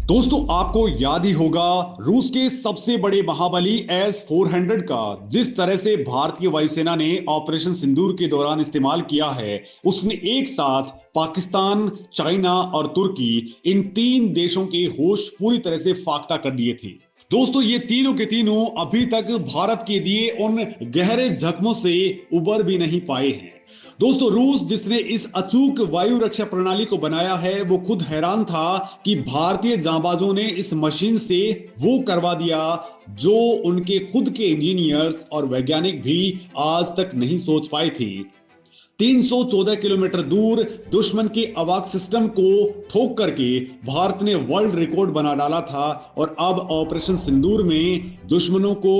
दोस्तों आपको याद ही होगा रूस के सबसे बड़े महाबली S-400 का जिस तरह से भारतीय वायुसेना ने ऑपरेशन सिंदूर के दौरान इस्तेमाल किया है। उसने एक साथ पाकिस्तान, चाइना और तुर्की इन तीन देशों के होश पूरी तरह से फाख्ता कर दिए थे। दोस्तों ये तीनों के तीनों अभी तक भारत के दिए उन गहरे जख्मों से उबर भी नहीं पाए हैं। दोस्तों रूस जिसने इस अचूक वायु रक्षा प्रणाली को बनाया है वो खुद हैरान था कि भारतीय जांबाजों ने इस मशीन से वो करवा दिया जो उनके खुद के इंजीनियर्स और वैज्ञानिक भी आज तक नहीं सोच पाए थे। 314 किलोमीटर दूर दुश्मन के अवाक सिस्टम को ठोक करके भारत ने वर्ल्ड रिकॉर्ड बना डाला था और अब ऑपरेशन सिंदूर में दुश्मनों को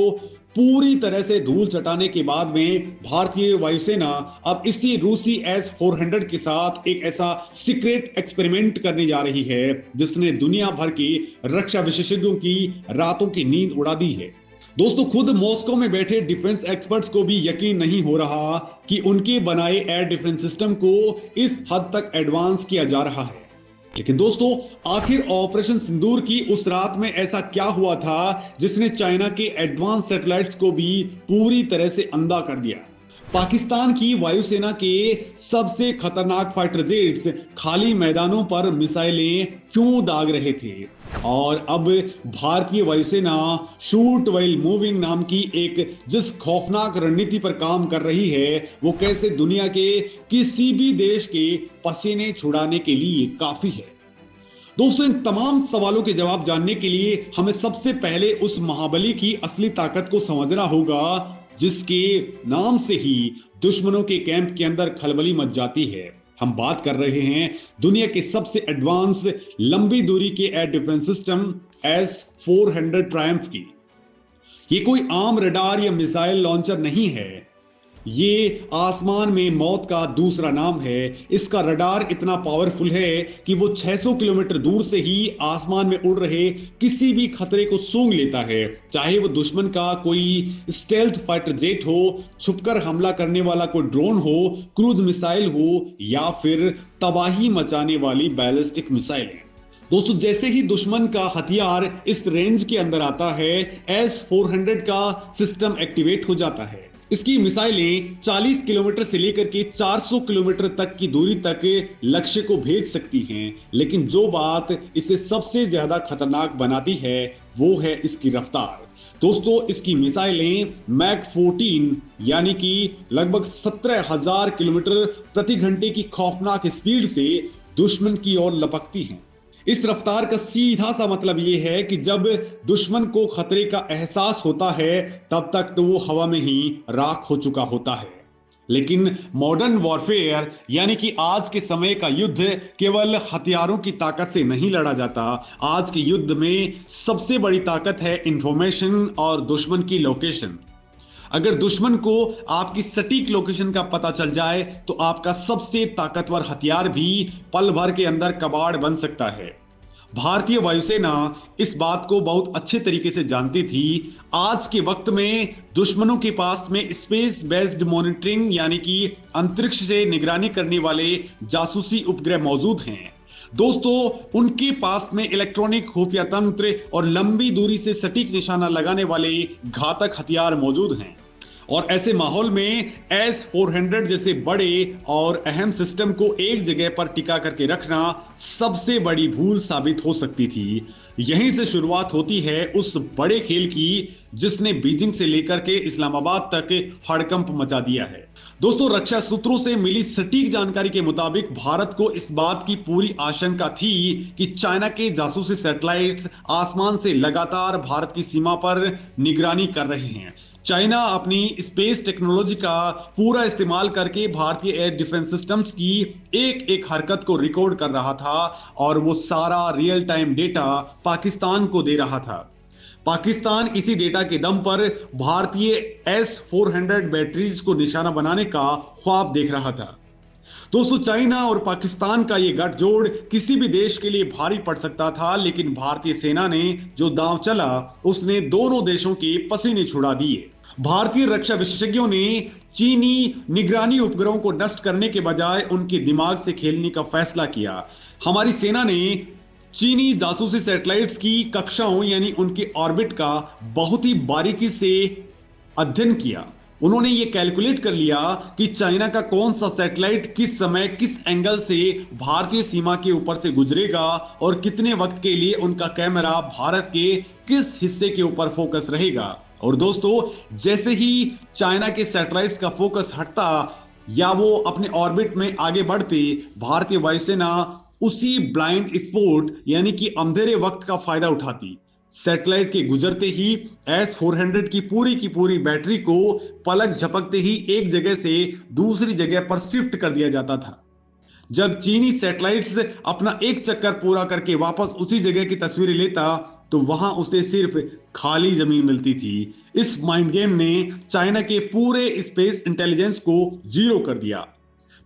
पूरी तरह से धूल चटाने के बाद में भारतीय वायुसेना अब इसी रूसी S-400 के साथ एक ऐसा सीक्रेट एक्सपेरिमेंट करने जा रही है जिसने दुनिया भर के रक्षा विशेषज्ञों की रातों की नींद उड़ा दी है। दोस्तों खुद मॉस्को में बैठे डिफेंस एक्सपर्ट्स को भी यकीन नहीं हो रहा कि उनके बनाए एयर डिफेंस सिस्टम को इस हद तक एडवांस किया जा रहा है। लेकिन दोस्तों आखिर ऑपरेशन सिंदूर की उस रात में ऐसा क्या हुआ था जिसने चाइना के एडवांस सैटेलाइट्स को भी पूरी तरह से अंधा कर दिया। पाकिस्तान की वायुसेना के सबसे खतरनाक फाइटर जेट्स खाली मैदानों पर मिसाइलें क्यों दाग रहे थे और अब भारतीय वायुसेना शूट व्हाइल मूविंग नाम की एक जिस खौफनाक रणनीति पर काम कर रही है वो कैसे दुनिया के किसी भी देश के पसीने छुड़ाने के लिए काफी है। दोस्तों इन तमाम सवालों के जवाब जानने के लिए हमें सबसे पहले उस महाबली की असली ताकत को समझना होगा जिसके नाम से ही दुश्मनों के कैंप के अंदर खलबली मच जाती है। हम बात कर रहे हैं दुनिया के सबसे एडवांस लंबी दूरी के air defence system S-400 Triumph की। ये कोई आम रडार या मिसाइल लॉन्चर नहीं है, ये आसमान में मौत का दूसरा नाम है। इसका रडार इतना पावरफुल है कि वो 600 किलोमीटर दूर से ही आसमान में उड़ रहे किसी भी खतरे को सूंघ लेता है, चाहे वो दुश्मन का कोई स्टेल्थ फाइटर जेट हो, छुपकर हमला करने वाला कोई ड्रोन हो, क्रूज मिसाइल हो या फिर तबाही मचाने वाली बैलिस्टिक मिसाइल। दोस्तों जैसे ही दुश्मन का हथियार इस रेंज के अंदर आता है S-400 का सिस्टम एक्टिवेट हो जाता है। इसकी मिसाइलें 40 किलोमीटर से लेकर के 400 किलोमीटर तक की दूरी तक लक्ष्य को भेज सकती हैं, लेकिन जो बात इसे सबसे ज्यादा खतरनाक बनाती है वो है इसकी रफ्तार। दोस्तों इसकी मिसाइलें मैक 14 यानी कि लगभग 17,000 किलोमीटर प्रति घंटे की खौफनाक स्पीड से दुश्मन की ओर लपकती हैं। इस रफ्तार का सीधा सा मतलब यह है कि जब दुश्मन को खतरे का एहसास होता है तब तक तो वो हवा में ही राख हो चुका होता है। लेकिन मॉडर्न वॉरफेयर यानी कि आज के समय का युद्ध केवल हथियारों की ताकत से नहीं लड़ा जाता। आज के युद्ध में सबसे बड़ी ताकत है इंफॉर्मेशन और दुश्मन की लोकेशन। अगर दुश्मन को आपकी सटीक लोकेशन का पता चल जाए तो आपका सबसे ताकतवर हथियार भी पल भर के अंदर कबाड़ बन सकता है। भारतीय वायुसेना इस बात को बहुत अच्छे तरीके से जानती थी। आज के वक्त में दुश्मनों के पास में स्पेस बेस्ड मॉनिटरिंग यानी कि अंतरिक्ष से निगरानी करने वाले जासूसी उपग्रह मौजूद हैं। दोस्तों उनके पास में इलेक्ट्रॉनिक खुफिया तंत्र और लंबी दूरी से सटीक निशाना लगाने वाले घातक हथियार मौजूद हैं और ऐसे माहौल में S-400 जैसे बड़े और अहम सिस्टम को एक जगह पर टिका करके रखना सबसे बड़ी भूल साबित हो सकती थी। यहीं से शुरुआत होती है उस बड़े खेल की जिसने बीजिंग से लेकर के इस्लामाबाद तक हड़कंप मचा दिया है। दोस्तों रक्षा सूत्रों से मिली सटीक जानकारी के मुताबिक भारत को इस बात की पूरी आशंका थी कि चाइना के जासूसी सैटेलाइट्स आसमान से लगातार भारत की सीमा पर निगरानी कर रहे हैं। चाइना अपनी स्पेस टेक्नोलॉजी का पूरा इस्तेमाल करके भारतीय एयर डिफेंस सिस्टम्स की एक एक हरकत को रिकॉर्ड कर रहा था और वो सारा रियल टाइम डेटा पाकिस्तान को दे रहा था। पाकिस्तान इसी डेटा के दम पर भारतीय S-400 बैटरीज को निशाना बनाने का ख्वाब देख रहा था। दोस्तों चाइना और पाकिस्तान का ये गठजोड़ किसी भी देश के लिए भारी पड़ सकता था, लेकिन भारतीय सेना ने जो दांव चला उसने दोनों देशों के पसीने छुड़ा दिए। भारतीय रक्षा विशेषज्ञों ने चीनी निगरानी उपग्रहों को नष्ट करने के बजाय उनके दिमाग से खेलने का फैसला किया। हमारी सेना ने चीनी जासूसी सैटेलाइट्स की कक्षाओं यानी उनके ऑर्बिट का बहुत ही बारीकी से अध्ययन किया। उन्होंने ये कैलकुलेट कर लिया कि चाइना का कौन सा सैटेलाइट किस समय किस एंगल से भारतीय सीमा के ऊपर से गुजरेगा और कितने वक्त के लिए उनका कैमरा भारत के किस हिस्से के ऊपर फोकस रहेगा। और दोस्तों, जैसे ही चाइना के सैटेलाइट्स का फोकस हटता या वो अपने ऑर्बिट में आगे बढ़ते, भारतीय वायुसेना उसी ब्लाइंड स्पॉट यानी कि अंधेरे वक्त का फायदा उठाती। सैटेलाइट के गुजरते ही S-400 की पूरी बैटरी को पलक झपकते ही एक जगह से दूसरी जगह पर शिफ्ट कर दिया जाता था। जब चीनी सैटेलाइट्स अपना एक चक्कर पूरा करके वापस उसी जगह की तस्वीरें लेता तो वहां उसे सिर्फ खाली जमीन मिलती थी। इस माइंड गेम ने चाइना के पूरे स्पेस इंटेलिजेंस को जीरो कर दिया।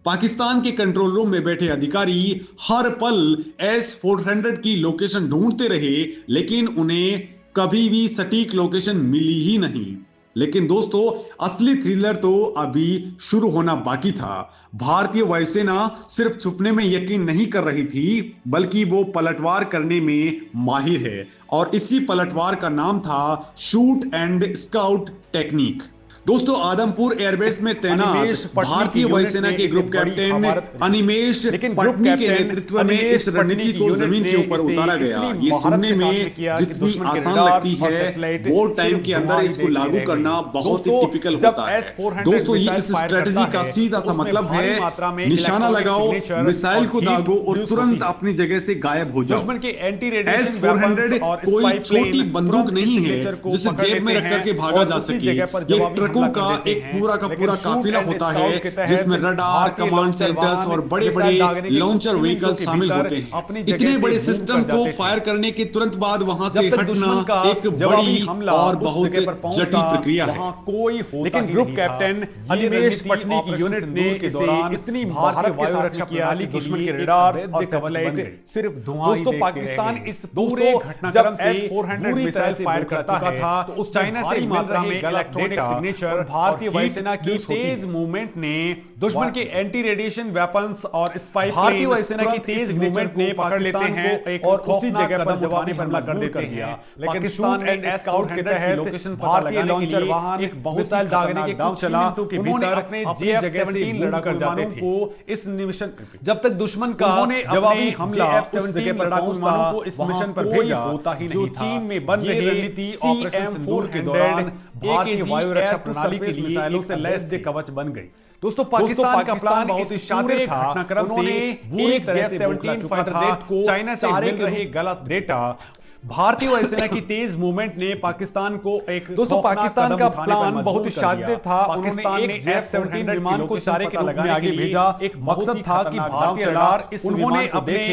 पाकिस्तान के कंट्रोल रूम में बैठे अधिकारी हर पल S-400 की लोकेशन ढूंढते रहे, लेकिन उन्हें कभी भी सटीक लोकेशन मिली ही नहीं। लेकिन दोस्तों, असली थ्रिलर तो अभी शुरू होना बाकी था। भारतीय वायुसेना सिर्फ छुपने में यकीन नहीं कर रही थी, बल्कि वो पलटवार करने में माहिर है, और इसी पलटवार का नाम था शूट एंड स्काउट टेक्निक। दोस्तों, आदमपुर एयरबेस में तैनात भारतीय वायुसेना के ग्रुप कैप्टन अनिमेश पटनी के नेतृत्व में इस रणनीति को जमीन के ऊपर उतारा गया। ये सुनने में जितनी आसान लगती है, वो टाइम के अंदर इसको लागू करना बहुत ही टिपिकल होता है। दोस्तों, ये इस स्ट्रेटजी का सीधा सा मतलब है निशाना लगाओ, मिसाइल को दागो और तुरंत अपनी जगह से गायब हो जाओ। S-400 कोई छोटी बंदूक नहीं है जिसे जेब में रख करके भागा जा सके। ये ट्रकों का एक पूरा का पूरा काफिला होता है जिसमें रडार, कमांड सेंटर्स और बड़े-बड़े लॉन्चर व्हीकल शामिल होते हैं। इतने बड़े सिस्टम को फायर करने के तुरंत बाद वहां से हटना एक बड़ी और बहुत जटिल प्रक्रिया है। लेकिन ग्रुप कैप्टन अनिमेश पटनी की यूनिट ने इसे इतनी भारत वायु रक्षा प्रणाली के दुश्मन के रडार और सैटेलाइट सिर्फ धुआं ही देखते रह गए। पाकिस्तान इस पूरे घटनाक्रम से S-400 मिसाइल फायर कर चुका था, तो उस चाइना से मात्रा में इलेक्ट्रॉनिक सिग्नेचर भारतीय वायुसेना की तेज मूवमेंट ने दुश्मन के एंटी रेडिएशन वेपन्स और स्पाई भारतीय वायुसेना की तेज मूवमेंट ने पकड़ लेते हैं और उसी जगह पर जवाबी हमला कर देते हैं। लेकिन शूट एंड स्काउट के तहत भारतीय लॉन्चर वाहन एक मिसाइल दागने के कुछ मिनटों के भीतर अपने JF-17 लड़ाकू विमानों को इस मिशन जब तक दुश्मन का जवाबी हमला उस जगह पर लड़ाकू विमानों को इस मिशन पर भेजा होता ही नहीं था। चीन में बन रही रणनीति ऑपरेशन सिंदूर के दौरान भारतीय वायु रक्षा प्रणाली के लिए मिसाइलों से लैस कवच बन गई। दोस्तों, पाकिस्तान का प्लान बहुत ही शातिर था। उन्होंने एक F-17 फाइटर जेट को चाइना से मिल रहे गलत डेटा भारतीय वायुसेना की तेज मूवमेंट ने पाकिस्तान को एक दोस्तों पाकिस्तान का प्लान बहुत ही शातिर था। उन्होंने एक F-17 विमान को चारे के रूप में आगे भेजा। एक मकसद था कि भारतीय रडार इस उन्होंने अपने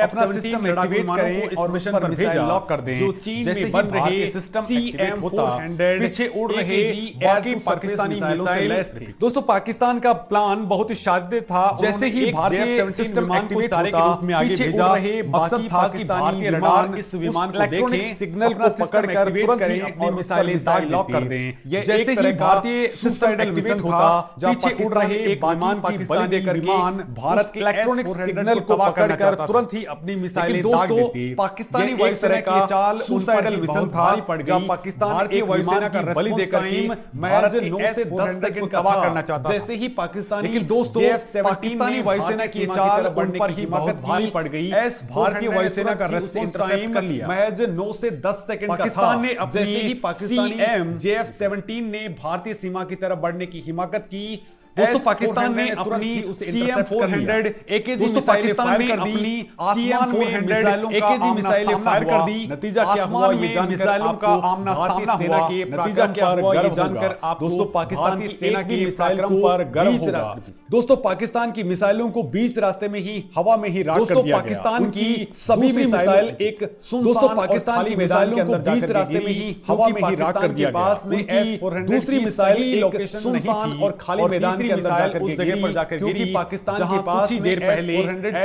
F-17 एक्टिवेट करें और मिशन पर भेजा लॉक कर दें। जो चीन में बन रहे सिस्टम CM-400 पीछे उड़ रहे बाकी पाकिस्तानी मिसाइल थे। दोस्तों, पाकिस्तान का प्लान बहुत ही शातिर था। जैसे ही भारतीय सिस्टम एक्टिवेट होता के रूप में आगे भेजा, मकसद था कि भारतीय रडार इस विमान इलेक्ट्रॉनिक सिग्नल को पकड़कर तुरंत ही अपनी मिसाइलें दाग लॉक कर दें। जैसे ही भारतीय सुसाइडल मिशन होता, पीछे उड़ रहे एक विमान की बलि देकर विमान भारत के इलेक्ट्रॉनिक सिग्नल को पकड़कर तुरंत ही अपनी मिसाइलें दाग देती। पाकिस्तानी वायुसेना का चाल सुसाइडल मिशन था, जब पाकिस्तान एक वायुसेना का बलि देकर भारत के 9 से 10 सेकंड तबाह करना चाहता। जैसे ही पाकिस्तानी लेकिन दोस्तों पाकिस्तानी वायुसेना की चाल बढ़ने पर ही बहुत भारी पड़ गई। भारतीय वायुसेना का रेस्पॉन्स टाइम कर लिया 9 से 10 सेकंड पाकिस्तान ने जैसे ही पाकिस्तानी JF-17 ने भारतीय सीमा की तरफ बढ़ने की हिम्मत की। दोस्तों, पाकिस्तान ने अपनी CM-400 AKG मिसाइलें फायर कर दी। CM-400 AKG मिसाइलें फायर कर दी। नतीजा क्या हुआ ये जानकर मिसाइलों का आमना सामना हुआ। नतीजा क्या हुआ ये जानकर आप दोस्तों पाकिस्तान की सेना की मिसाइल पर गर्व होगा। दोस्तों, पाकिस्तान की मिसाइलों को बीच रास्ते में ही हवा में ही राख कर दिया। पाकिस्तान की सभी मिसाइल एक दोस्तों पाकिस्तान की मिसाइलों को बीच रास्ते में ही हवा में ही राख कर दिया। पास में दूसरी मिसाइल लोकेशन सुनसान और खाली मैदान पाकिस्तान के अंदर जाकर उस जगह पर जाकर गिरी पाकिस्तान के पास कुछ देर पहले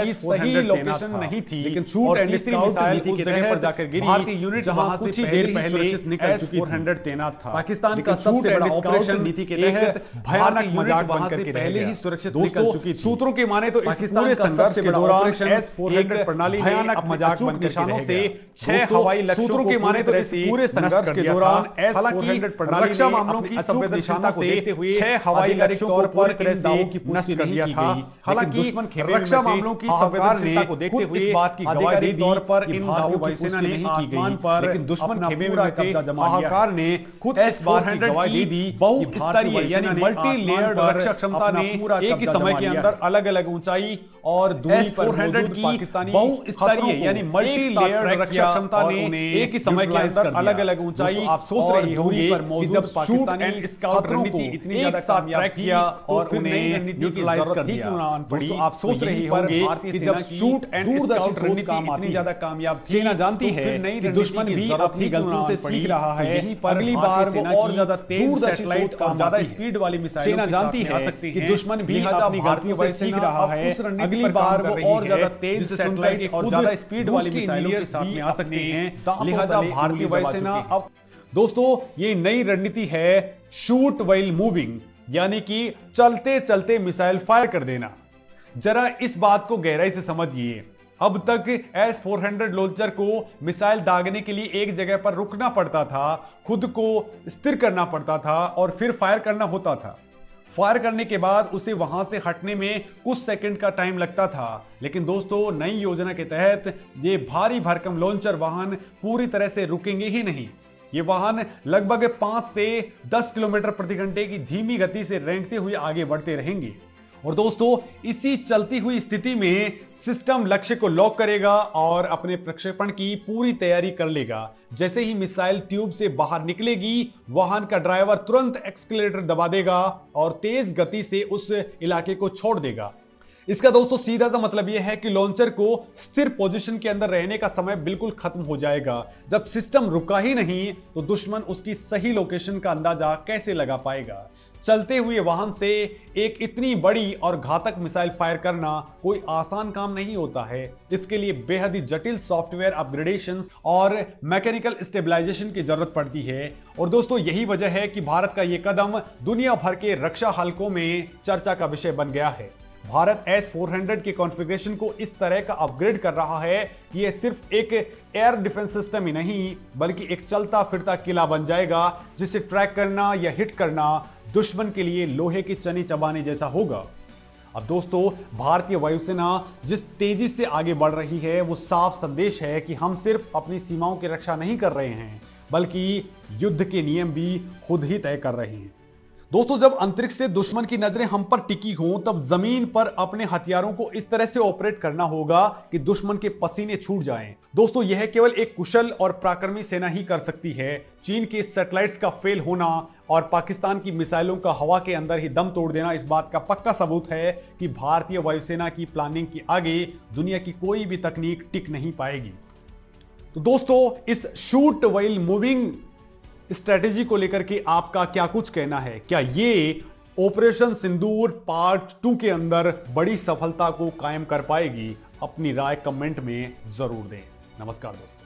की सही लोकेशन नहीं थी, लेकिन शूट एंड स्काउट नीति के तहत पर जाकर गिरी भारतीय यूनिट जहां कुछ देर पहले निकल चुकी S-400 तैनात था। पाकिस्तान का सबसे बड़ा ऑपरेशन नीति के तहत भयानक मजाक बनकर के पहले ही सुरक्षित निकल चुकी थी। सूत्रों के माने तो इस पूरे संघर्ष के दौरान S-400 प्रणाली भयानक मजाक बनकर निशानों से 6 हवाई लक्ष्यों को माने तो इस पूरे संघर्ष के दौरान S-400 प्रणाली रक्षा मामलों की संवेदनशीलता को देखते हुए 6 हवाई लक्ष्यों को पूरी तरह से नष्ट कर दिया था। हालांकि दुश्मन रक्षा मामलों की संवेदनशीलता को देखते हुए इस बात की गवाही दी तौर पर इन दावों की सेना ने आसमान पर लेकिन दुश्मन खेमे में कब्जा जमा लिया। हाहाकार ने खुद S-400 की गवाही दी। बहुस्तरीय यानी मल्टी लेयर्ड रक्षा क्षमता ने एक ही समय के अंदर अलग-अलग ऊंचाई और दूरी पर मौजूद पाकिस्तानी बहुस्तरीय यानी मल्टी लेयर्ड रक्षा क्षमता ने एक ही समय के अंदर अलग-अलग ऊंचाई आप सोच रहे होंगे पर मौजूद पाकिस्तानी स्काउट रणनीति इतनी ज्यादा कामयाब किया और उन्हें न्यूट्रलाइज कर दिया। दोस्तों आप सोच रहे होंगे कि जब शूट एंड स्काउट रणनीति इतनी ज्यादा कामयाब थी, सेना जानती है कि दुश्मन भी अपनी गलतियों से सीख रहा है। अगली बार वो और ज्यादा तेज सैटेलाइट और ज्यादा स्पीड वाली मिसाइल सेना जानती है कि दुश्मन भी अपनी गलतियों से सीख रहा है। अगली बार वो और ज्यादा तेज सैटेलाइट और ज्यादा स्पीड वाली मिसाइलों के साथ में आ सकते हैं। लिहाजा भारतीय वायुसेना अब दोस्तों ये नई रणनीति है शूट व्हाइल मूविंग, यानी कि चलते चलते मिसाइल फायर कर देना। जरा इस बात को गहराई से समझिए। अब तक S-400 लॉन्चर को मिसाइल दागने के लिए एक जगह पर रुकना पड़ता था, खुद को स्थिर करना पड़ता था और फिर फायर करना होता था। फायर करने के बाद उसे वहां से हटने में कुछ सेकंड का टाइम लगता था। लेकिन दोस्तों नई योजना के तहत ये भारी भरकम लॉन्चर वाहन पूरी तरह से रुकेंगे ही नहीं। ये वाहन लगभग 5 से 10 किलोमीटर प्रति घंटे की धीमी गति से रेंगते हुए आगे बढ़ते रहेंगे। और दोस्तों इसी चलती हुई स्थिति में सिस्टम लक्ष्य को लॉक करेगा और अपने प्रक्षेपण की पूरी तैयारी कर लेगा। जैसे ही मिसाइल ट्यूब से बाहर निकलेगी, वाहन का ड्राइवर तुरंत एक्सीलरेटर दबा देगा और तेज गति से उस इलाके को छोड़ देगा। इसका दोस्तों सीधा सा मतलब यह है कि लॉन्चर को स्थिर पोजीशन के अंदर रहने का समय बिल्कुल खत्म हो जाएगा। जब सिस्टम रुका ही नहीं तो दुश्मन उसकी सही लोकेशन का अंदाजा कैसे लगा पाएगा। चलते हुए वाहन से एक इतनी बड़ी और घातक मिसाइल फायर करना कोई आसान काम नहीं होता है। इसके लिए बेहद ही जटिल सॉफ्टवेयर अपग्रेडेशंस और मैकेनिकल स्टेबलाइजेशन की जरूरत पड़ती है। और दोस्तों यही वजह है कि भारत का यह कदम दुनिया भर के रक्षा हलकों में चर्चा का विषय बन गया है। भारत S-400 के कॉन्फ़िगरेशन को इस तरह का अपग्रेड कर रहा है कि यह सिर्फ एक एयर डिफेंस सिस्टम ही नहीं बल्कि एक चलता फिरता किला बन जाएगा, जिसे ट्रैक करना या हिट करना दुश्मन के लिए लोहे की चनी चबाने जैसा होगा। अब दोस्तों भारतीय वायुसेना जिस तेजी से आगे बढ़ रही है वो साफ संदेश है कि हम सिर्फ अपनी सीमाओं की रक्षा नहीं कर रहे हैं बल्कि युद्ध के नियम भी खुद ही तय कर रहे हैं। दोस्तों जब अंतरिक्ष से दुश्मन की नजरें हम पर टिकी हों तब जमीन पर अपने हथियारों को इस तरह से ऑपरेट करना होगा कि दुश्मन के पसीने छूट जाएं। दोस्तों यह केवल एक कुशल और पराक्रमी सेना ही कर सकती है। चीन के सैटेलाइट्स का फेल होना और पाकिस्तान की मिसाइलों का हवा के अंदर ही दम तोड़ देना इस बात का पक्का सबूत है कि भारतीय वायुसेना की प्लानिंग के आगे दुनिया की कोई भी तकनीक टिक नहीं पाएगी। तो दोस्तों इस शूट व्हाइल मूविंग स्ट्रेटेजी को लेकर के आपका क्या कुछ कहना है? क्या ये ऑपरेशन सिंदूर पार्ट 2 के अंदर बड़ी सफलता को कायम कर पाएगी? अपनी राय कमेंट में जरूर दें। नमस्कार दोस्तों।